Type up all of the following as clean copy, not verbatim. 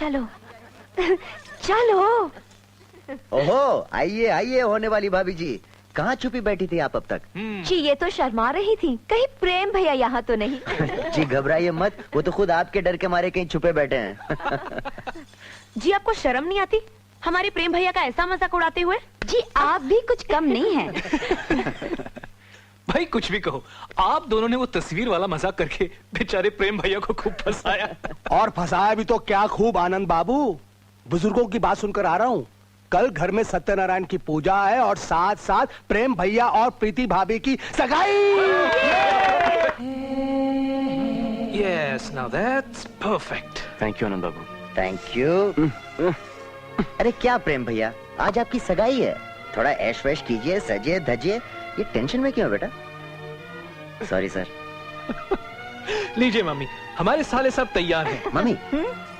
चलो चलो। ओहो, आइए आइए होने वाली भाभी जी, कहाँ छुपी बैठी थी आप अब तक? जी ये तो शर्मा रही थी, कहीं प्रेम भैया यहाँ तो नहीं? जी घबराइए मत, वो तो खुद आपके डर के मारे कहीं छुपे बैठे हैं। जी आपको शर्म नहीं आती हमारे प्रेम भैया का ऐसा मजाक उड़ाते हुए? जी आप भी कुछ कम नहीं हैं। भाई कुछ भी कहो, आप दोनों ने वो तस्वीर वाला मजाक करके बेचारे प्रेम भैया को खूब फंसाया। और फंसाया भी तो क्या खूब आनंद बाबू। बुजुर्गों की बात सुनकर आ रहा हूँ, कल घर में सत्यनारायण की पूजा है और साथ साथ प्रेम भैया और प्रीति भाभी की सगाई। Yes, now that's perfect. Thank you Anand Babu. Thank you. अरे क्या प्रेम भैया, आज आपकी सगाई है, थोड़ा ऐश वैश कीजिए, सजिए धजिए, ये टेंशन में क्यों है बेटा? Sorry sir. लीजिए मम्मी, हमारे साले सब तैयार हैं। मम्मी,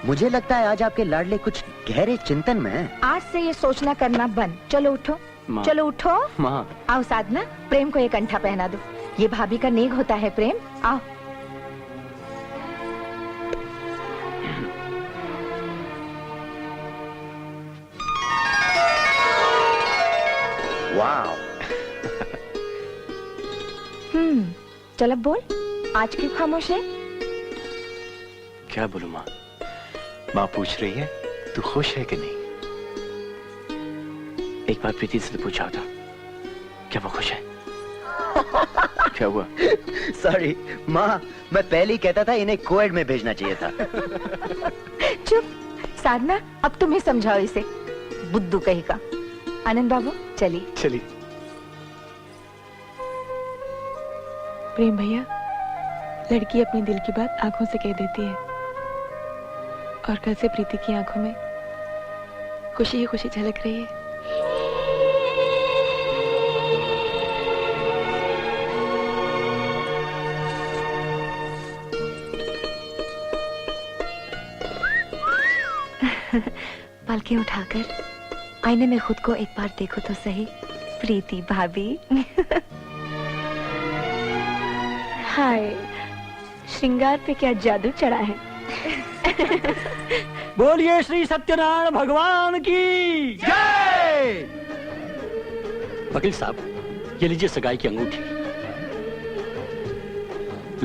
मुझे लगता है आज आपके लाडले कुछ गहरे चिंतन में हैं। आज से ये सोचना करना बंद। चलो उठो, माँ। चलो उठो। माँ। आओ साधना, प्रेम को एक अंगूठा पहना दो, ये भाभी का नेक होता है प्रेम। आओ। वाह। चल अब बोल, आज क्यों खामोश है? क्या बोलूं माँ, माँ पूछ रही है तू खुश है कि नहीं। एक बार प्रीति से पूछा था, क्या वो खुश है? क्या हुआ? सॉरी माँ, मैं पहले ही कहता था इन्हें कोएड में भेजना चाहिए था। चुप। साधना अब तुम्हें समझाओ इसे, बुद्धू कहीं का। आनंद बाबू चलिए। चलिए। प्रेम भैया, लड़की अपने दिल की बात आंखों से कह देती है और कल से प्रीति की आंखों में खुशी ही खुशी झलक रही है। पलकें उठाकर आईने में खुद को एक बार देखो तो सही, प्रीति भाभी। हाय, श्रृंगार पे क्या जादू चढ़ा है। बोलिए श्री सत्यनारायण भगवान की जय। वकील साहब, ये लीजिए सगाई की अंगूठी।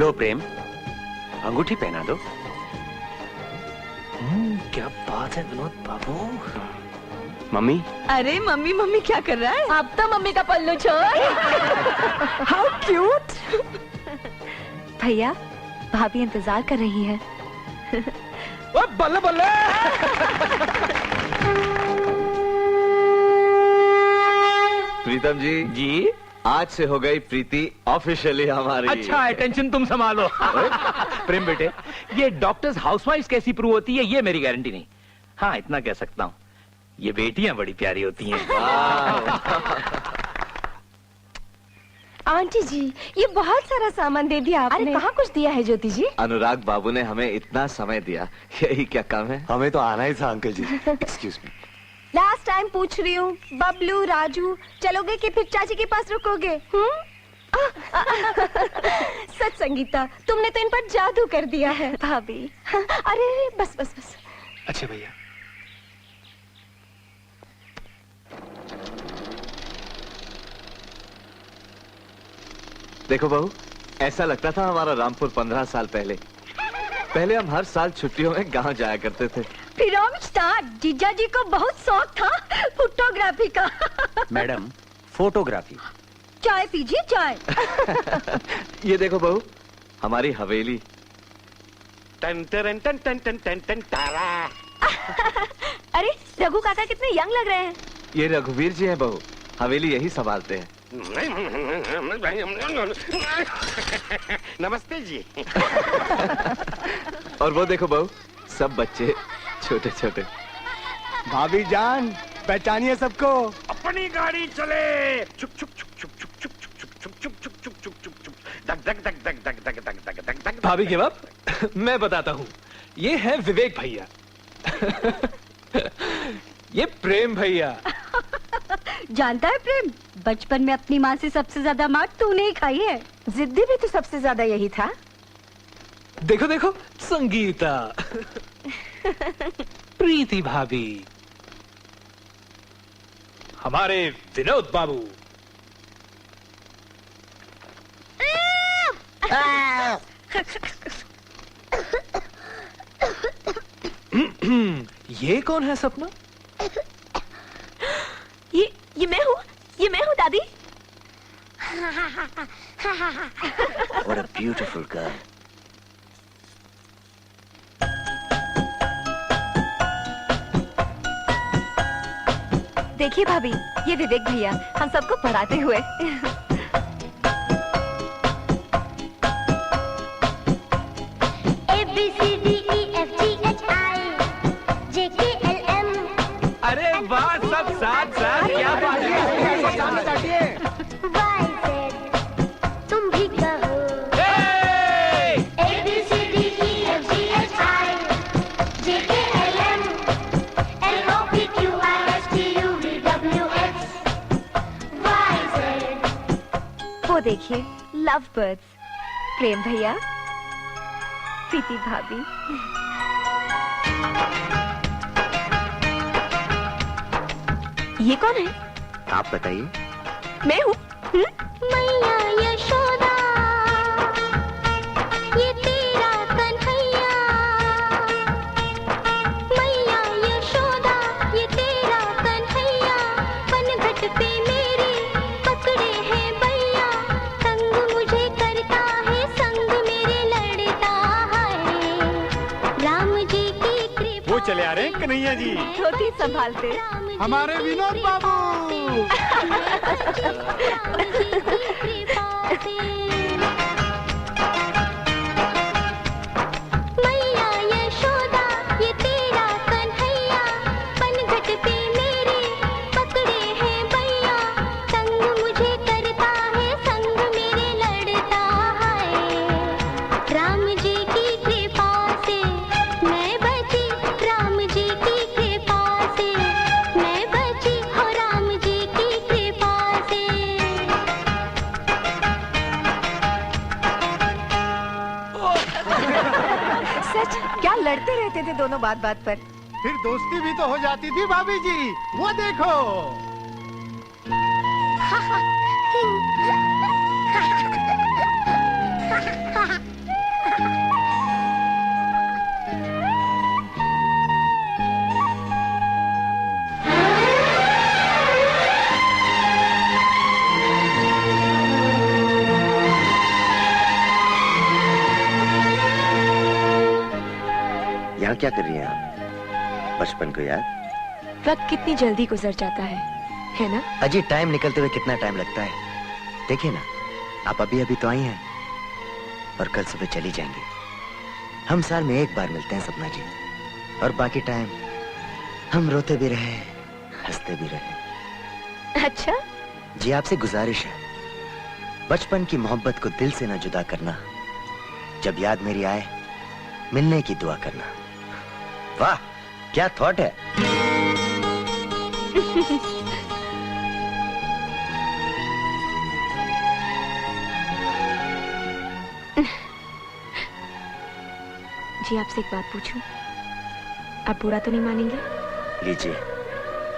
लो प्रेम, अंगूठी पहना दो। क्या बात है विनोद बाबू। मम्मी। अरे मम्मी मम्मी क्या कर रहा है? अब तो मम्मी का पल्लू छोड़। How cute. भैया, भाभी इंतजार कर रही है। बल्ले बल्ले। प्रीतम जी, जी आज से हो गई प्रीति ऑफिशियली हमारी। अच्छा है, टेंशन तुम संभालो। प्रेम बेटे, ये डॉक्टर्स हाउसवाइफ कैसी प्रूव होती है ये मेरी गारंटी नहीं। हाँ इतना कह सकता हूँ, ये बेटियां बड़ी प्यारी होती हैं। आंटी जी, ये बहुत सारा सामान दे दिया आपने। अरे कहाँ कुछ दिया है ज्योति जी? अनुराग बाबू ने हमें इतना समय दिया, यही क्या कम है? हमें तो आना ही था uncle ji. Excuse me. Last time पूछ रही हूँ, बबलू राजू चलोगे कि फिर चाची के पास रुकोगे? सच संगीता, तुमने तो इन पर जादू कर दिया है। भाभी, अरे बस बस बस। अच्छा भैया। देखो बहू, ऐसा लगता था हमारा रामपुर 15 साल पहले। पहले हम हर साल छुट्टियों में गांव जाया करते थे। फिर जीजा जी को बहुत शौक था फोटोग्राफी का। Madam, photography. चाय पीजिए चाय। ये देखो बहू, हमारी हवेली। Ton ton ton ton ton ton ton तारा। अरे रघु काका कितने यंग लग रहे हैं। ये रघुवीर जी हैं बहू, हवेली यही संभालते हैं। नमस्ते जी। और वो देखो बहू, सब बच्चे छोटे छोटे। भाभी जान, पहचानिए सबको। अपनी गाड़ी चले। चुप चुप चुप चुप चुप चुप चुप चुप चुप चुप चुप चुप चुप चुप दक दक दक दक दक दक दक दक दक दक। भाभी के बाप, मैं बताता हूँ, ये है विवेक भैया। ये प्रेम भैया। जानता है प्रेम, बचपन में अपनी माँ से सबसे ज्यादा मार तूने ही खाई है। जिद्दी भी तो सबसे ज्यादा यही था। देखो देखो संगीता। प्रीति भाभी, हमारे विनोद बाबू। ये कौन है सपना? ये मैं हूँ दादी। What a beautiful girl. देखिए भाभी, ये विवेक भैया हम सबको पढ़ाते हुए। अरे वाह, सब साथ साथ, क्या बात है। तुम भी कहो वो देखिए, लव बर्ड्स, प्रेम भैया, प्रीति भाभी। ये कौन है? आप बताइए। मैं हूँ। मैया यशोदा, ये तेरा कन्हैया। मैया यशोदा, ये तेरा कन्हैया। पनघट पे मेरे पकड़े हैं भैया। संग मुझे करता है, संग मेरे लड़ता है। राम जी की कृपा। वो चले आ रहे हैं कन्हैया जी। धोती संभालते। हमारे विनोद बाबू। मैया यशोदा, ये तेरा कन्हैया। पनघट पे मेरे पकड़े हैं भैया। संग मुझे करता है, संग मेरे लड़ता है। राम जी की कृपा से मैं बची, राम जी की कृपा से मैं बची, हो राम जी की कृपा से। सच, क्या लड़ते रहते थे दोनों बात बात पर। फिर दोस्ती भी तो हो जाती थी भाभी जी, वो देखो। यहाँ क्या कर रही हैं आप? बचपन को याद? वक्त कितनी जल्दी गुजर जाता है ना? अजी, टाइम निकलते हुए कितना टाइम लगता है। देखिए ना, आप अभी अभी तो आई हैं और कल सुबह चली जाएंगी। हम साल में एक बार मिलते हैं सपना जी, और बाकी टाइम हम रोते भी रहे, हंसते भी रहे। अच्छा? जी, आपसे गुजारिश है, बचपन की मोहब्बत को दिल से न जुदा करना। जब याद मेरी आए, मिलने की दुआ करना। वाह, क्या थॉट है। जी, आपसे एक बात पूछूं? आप बुरा तो नहीं मानेंगे? लीजिए,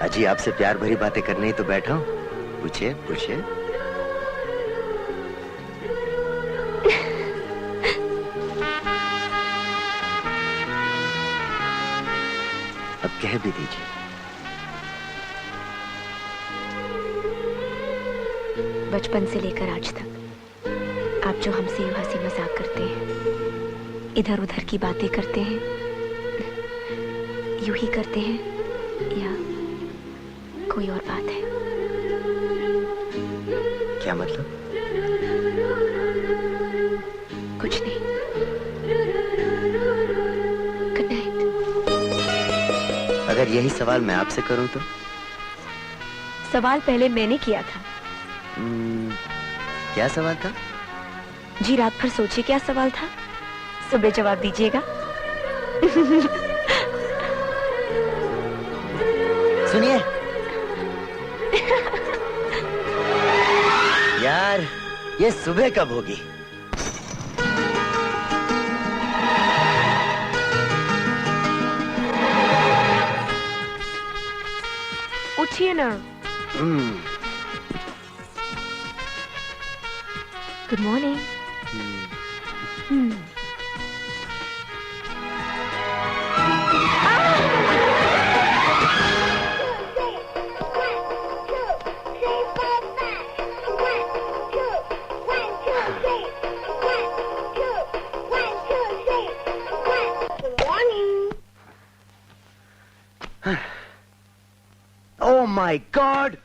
अजी आपसे प्यार भरी बातें करने ही तो बैठा हूं। पूछिए पूछिए। अब कह भी दीजिए। बचपन से लेकर आज तक आप जो हमसे यूं हंसी मजाक करते हैं, इधर उधर की बातें करते हैं, यूं ही करते हैं या कोई और बात है? क्या मतलब? कुछ नहीं। Good night. अगर यही सवाल मैं आपसे करूं तो? सवाल पहले मैंने किया था। क्या सवाल था? जी, रात भर सोचिए क्या सवाल था, सुबह जवाब दीजिएगा। सुनिए यार, ये सुबह कब होगी? पूछिए ना। Good morning. Oh my God!